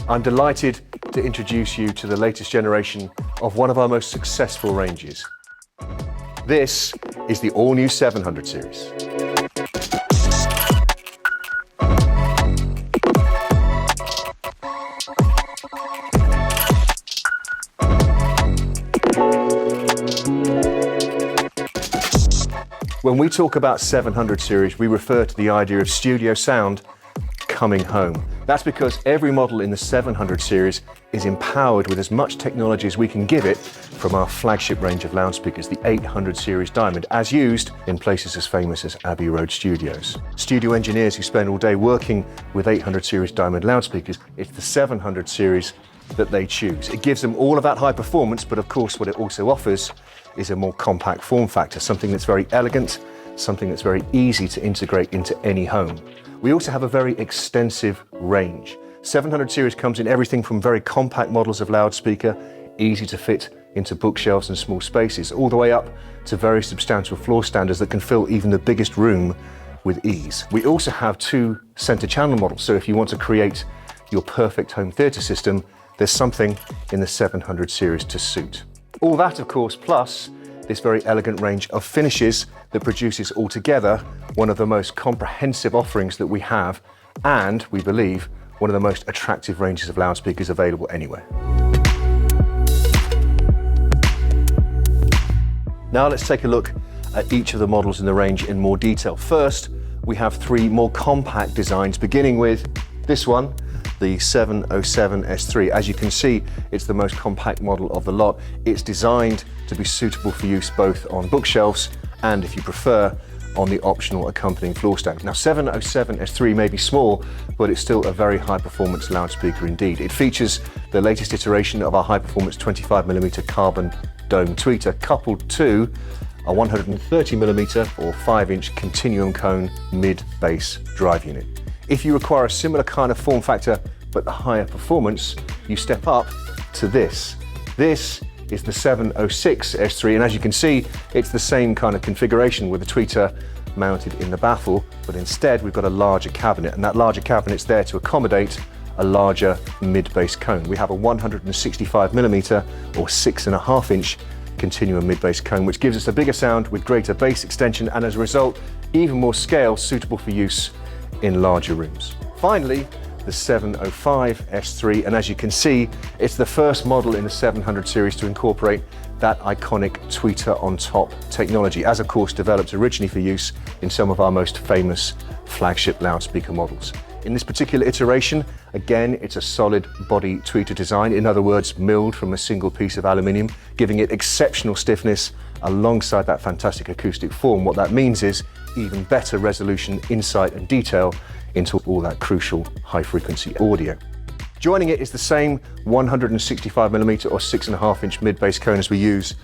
I'm delighted to introduce you to the latest generation of one of our most successful ranges. This is the all-new 700 series. When we talk about 700 series, we refer to the idea of studio sound coming home. That's because every model in the 700 series is empowered with as much technology as we can give it from our flagship range of loudspeakers, the 800 series Diamond, as used in places as famous as Abbey Road Studios. Studio engineers who spend all day working with 800 series Diamond loudspeakers, it's the 700 series that they choose. It gives them all of that high performance, but of course what it also offers is a more compact form factor, something that's very elegant, something that's very easy to integrate into any home. We also have a very extensive range. 700 series comes in everything from very compact models of loudspeaker, easy to fit into bookshelves and small spaces, all the way up to very substantial floor standards that can fill even the biggest room with ease. We also have two center channel models, so if you want to create your perfect home theater system, there's something in the 700 series to suit. All that, of course, plus this very elegant range of finishes that produces altogether one of the most comprehensive offerings that we have, and we believe one of the most attractive ranges of loudspeakers available anywhere. Now let's take a look at each of the models in the range in more detail. First, we have three more compact designs, beginning with this one, the 707 S3. As you can see, it's the most compact model of the lot. It's designed to be suitable for use both on bookshelves and, if you prefer, on the optional accompanying floor stand. Now, 707 S3 may be small, but it's still a very high-performance loudspeaker indeed. It features the latest iteration of our high-performance 25mm carbon dome tweeter, coupled to a 130mm or 5-inch continuum cone mid-bass drive unit. If you require a similar kind of form factor, but the higher performance, you step up to this. This is the 706 S3, and as you can see, it's the same kind of configuration with the tweeter mounted in the baffle, but instead we've got a larger cabinet, and that larger cabinet's there to accommodate a larger mid-bass cone. We have a 165mm or 6.5-inch continuum mid-bass cone, which gives us a bigger sound with greater bass extension, and as a result, even more scale suitable for use in larger rooms. Finally, the 705 S3, and as you can see, it's the first model in the 700 series to incorporate that iconic tweeter on top technology, as of course developed originally for use in some of our most famous flagship loudspeaker models. In this particular iteration, again, it's a solid body tweeter design, in other words, milled from a single piece of aluminium, giving it exceptional stiffness alongside that fantastic acoustic form. What that means is even better resolution, insight and detail into all that crucial high-frequency audio. Joining it is the same 165mm or 6.5-inch mid-bass cone as we use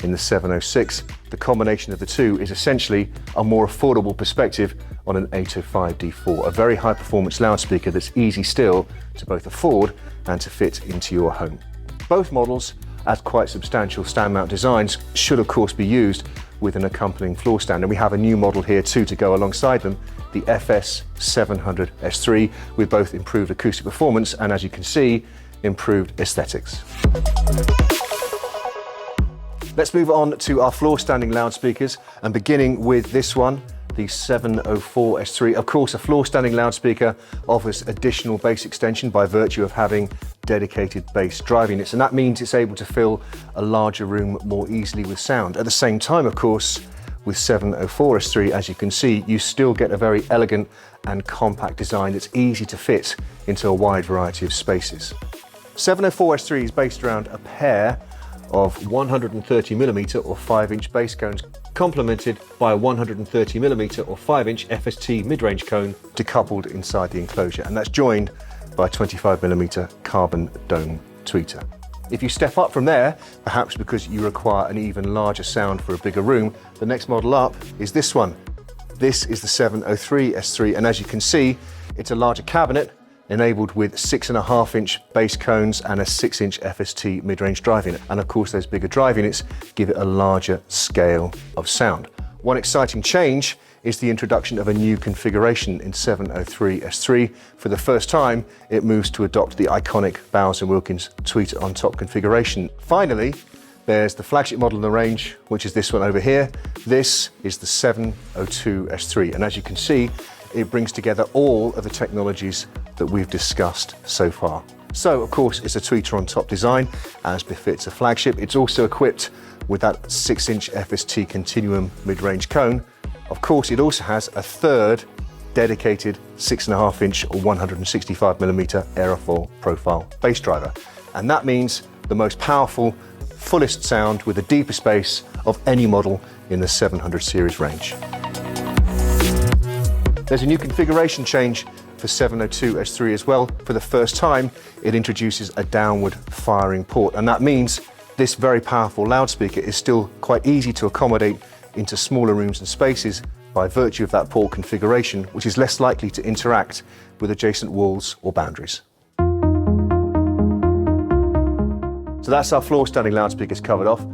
in the 706. The combination of the two is essentially a more affordable perspective on an 805 D4, a very high-performance loudspeaker that's easy still to both afford and to fit into your home. Both models, as quite substantial stand-mount designs, should of course be used with an accompanying floor stand, and we have a new model here too to go alongside them, the FS 700 S3, with both improved acoustic performance and, as you can see, improved aesthetics. Let's move on to our floor standing loudspeakers, and beginning with this one, the 704 S3. Of course, a floor standing loudspeaker offers additional bass extension by virtue of having dedicated bass drive units, and that means it's able to fill a larger room more easily with sound. At the same time, of course, with 704 S3, as you can see, you still get a very elegant and compact design that's easy to fit into a wide variety of spaces. 704 S3 is based around a pair of 130mm or 5-inch bass cones, complemented by a 130mm or 5-inch FST mid-range cone decoupled inside the enclosure, and that's joined by a 25mm carbon dome tweeter. If you step up from there, perhaps because you require an even larger sound for a bigger room, the next model up is this one. This is the 703 S3, and as you can see, it's a larger cabinet enabled with 6.5-inch bass cones and a 6-inch FST mid-range drive unit. And of course, those bigger drive units give it a larger scale of sound. One exciting change is the introduction of a new configuration in 703 S3. For the first time, it moves to adopt the iconic Bowers Wilkins tweeter on top configuration. Finally, there's the flagship model in the range, which is this one over here. This is the 702 S3, and as you can see, it brings together all of the technologies that we've discussed so far. So, of course, it's a tweeter on top design, as befits a flagship. It's also equipped with that 6-inch FST Continuum mid-range cone. Of course, it also has a third dedicated 6.5-inch or 165mm aerofoil profile bass driver. And that means the most powerful, fullest sound with the deepest bass of any model in the 700 series range. There's a new configuration change for 702 S3 as well. For the first time, it introduces a downward firing port, and that means this very powerful loudspeaker is still quite easy to accommodate into smaller rooms and spaces by virtue of that port configuration, which is less likely to interact with adjacent walls or boundaries. So that's our floor standing loudspeakers covered off.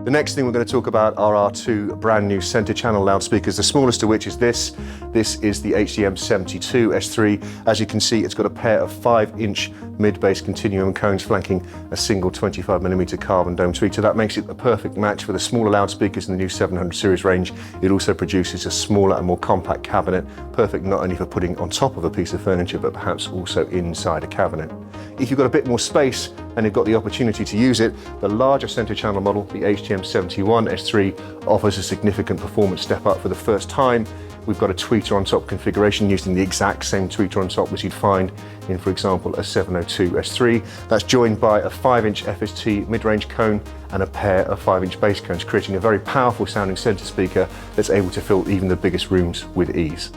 The next thing we're going to talk about are our two brand new center channel loudspeakers, the smallest of which is this. This is the HDM72 S3. As you can see, it's got a pair of 5-inch mid-bass continuum cones flanking a single 25mm carbon dome tweeter. That makes it a perfect match for the smaller loudspeakers in the new 700 series range. It also produces a smaller and more compact cabinet, perfect not only for putting on top of a piece of furniture, but perhaps also inside a cabinet. If you've got a bit more space and you've got the opportunity to use it, the larger center channel model, the HDM71 S3, offers a significant performance step up. For the first time, we've got a tweeter on top configuration using the exact same tweeter on top as you'd find in, for example, a 702 S3. That's joined by a 5-inch FST mid-range cone and a pair of 5-inch bass cones, creating a very powerful sounding center speaker that's able to fill even the biggest rooms with ease.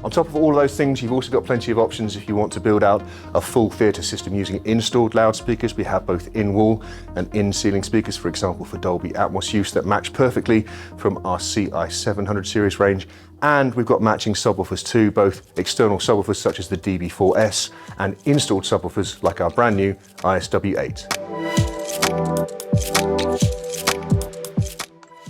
On top of all of those things, you've also got plenty of options if you want to build out a full theatre system using installed loudspeakers. We have both in-wall and in-ceiling speakers, for example, for Dolby Atmos use that match perfectly from our CI700 series range. And we've got matching subwoofers too, both external subwoofers such as the DB4S and installed subwoofers like our brand new ISW8.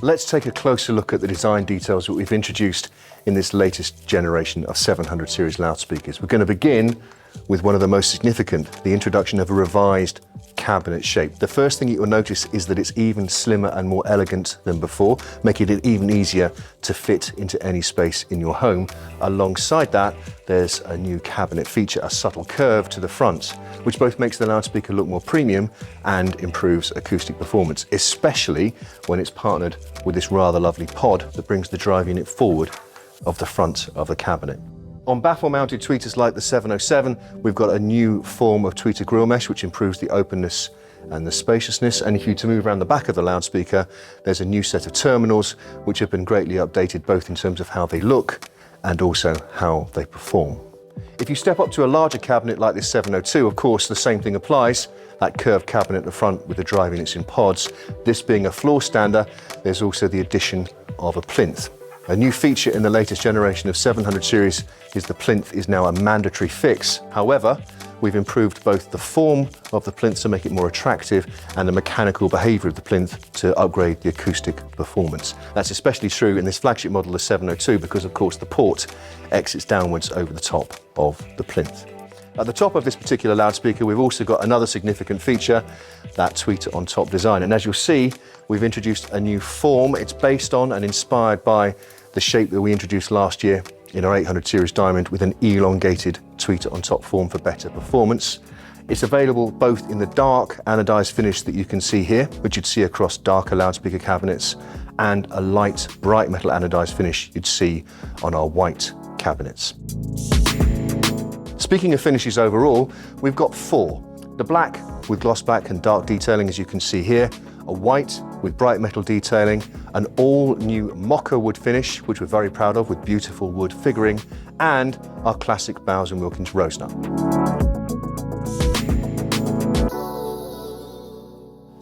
Let's take a closer look at the design details that we've introduced in this latest generation of 700 series loudspeakers. We're going to begin with one of the most significant, the introduction of a revised cabinet shape. The first thing you'll notice is that it's even slimmer and more elegant than before, making it even easier to fit into any space in your home. Alongside that, there's a new cabinet feature, a subtle curve to the front, which both makes the loudspeaker look more premium and improves acoustic performance, especially when it's partnered with this rather lovely pod that brings the drive unit forward of the front of the cabinet. On baffle-mounted tweeters like the 707, we've got a new form of tweeter grill mesh, which improves the openness and the spaciousness. And if you to move around the back of the loudspeaker, there's a new set of terminals, which have been greatly updated, both in terms of how they look and also how they perform. If you step up to a larger cabinet like this 702, of course, the same thing applies. That curved cabinet at the front with the drive units in pods. This being a floor stander, there's also the addition of a plinth. A new feature in the latest generation of 700 series is the plinth is now a mandatory fix. However, we've improved both the form of the plinth to make it more attractive and the mechanical behavior of the plinth to upgrade the acoustic performance. That's especially true in this flagship model, the 702, because of course the port exits downwards over the top of the plinth. At the top of this particular loudspeaker, we've also got another significant feature, that tweeter on top design. And as you'll see, we've introduced a new form. It's based on and inspired by the shape that we introduced last year in our 800 series Diamond with an elongated tweeter on top form for better performance. It's available both in the dark anodized finish that you can see here, which you'd see across darker loudspeaker cabinets, and a light, bright metal anodized finish you'd see on our white cabinets. Speaking of finishes overall, we've got four. The black with gloss back and dark detailing, as you can see here, a white with bright metal detailing, an all-new mocha wood finish, which we're very proud of, with beautiful wood figuring, and our classic Bowers Wilkins rose nut.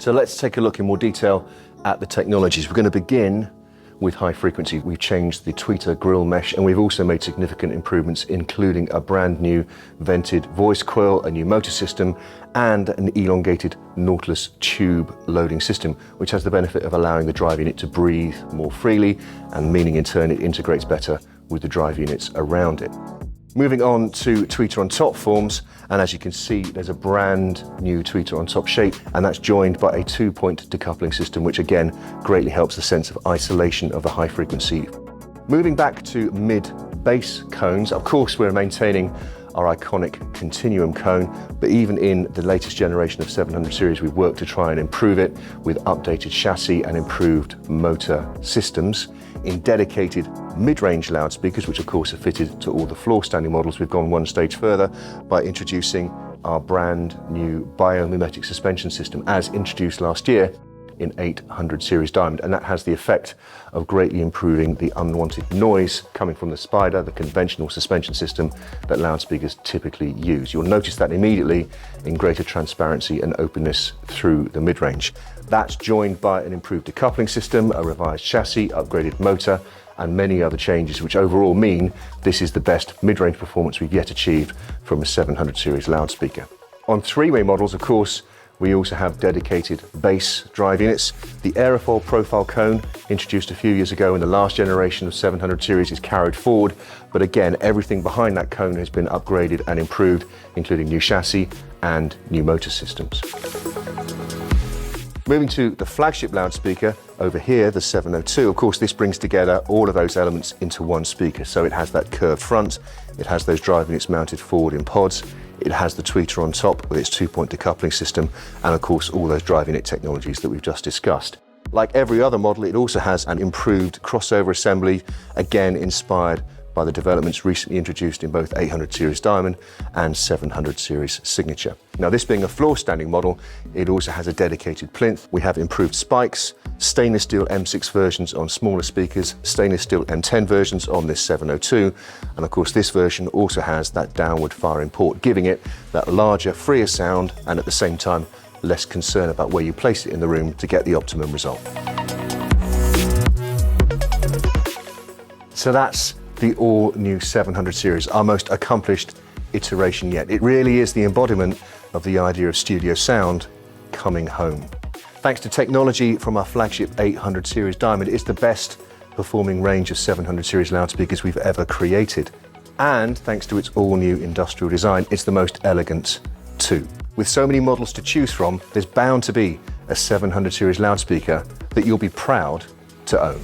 So let's take a look in more detail at the technologies. We're going to begin with high frequency. We've changed the tweeter grill mesh, and we've also made significant improvements, including a brand new vented voice coil, a new motor system, and an elongated Nautilus tube loading system, which has the benefit of allowing the drive unit to breathe more freely, and meaning in turn it integrates better with the drive units around it. Moving on to tweeter on top forms, and as you can see, there's a brand new tweeter on top shape, and that's joined by a 2-point decoupling system, which again greatly helps the sense of isolation of the high frequency. Moving back to mid-bass cones, of course we're maintaining our iconic continuum cone, but even in the latest generation of 700 series, we've worked to try and improve it with updated chassis and improved motor systems. In dedicated mid-range loudspeakers, which of course are fitted to all the floor standing models, we've gone one stage further by introducing our brand new biomimetic suspension system as introduced last year in 800 series diamond, and that has the effect of greatly improving the unwanted noise coming from the Spider, the conventional suspension system that loudspeakers typically use. You'll notice that immediately in greater transparency and openness through the mid-range. That's joined by an improved decoupling system, a revised chassis, upgraded motor, and many other changes, which overall mean this is the best mid-range performance we've yet achieved from a 700 series loudspeaker. On three-way models, of course, we also have dedicated bass drive units. The aerofoil profile cone, introduced a few years ago in the last generation of 700 series, is carried forward, but again, everything behind that cone has been upgraded and improved, including new chassis and new motor systems. Moving to the flagship loudspeaker, over here, the 702, of course, this brings together all of those elements into one speaker. So it has that curved front, it has those drive units mounted forward in pods, it has the tweeter on top with its 2-point decoupling system, and of course, all those drive unit technologies that we've just discussed. Like every other model, it also has an improved crossover assembly, again inspired by the developments recently introduced in both 800 series diamond and 700 series signature. Now, this being a floor standing model, it also has a dedicated plinth. We have improved spikes, stainless steel M6 versions on smaller speakers, stainless steel M10 versions on this 702, and of course this version also has that downward firing port, giving it that larger, freer sound, and at the same time less concern about where you place it in the room to get the optimum result. So that's the all-new 700 series, our most accomplished iteration yet. It really is the embodiment of the idea of studio sound coming home. Thanks to technology from our flagship 800 series diamond, it's the best performing range of 700 series loudspeakers we've ever created. And thanks to its all-new industrial design, it's the most elegant too. With so many models to choose from, there's bound to be a 700 series loudspeaker that you'll be proud to own.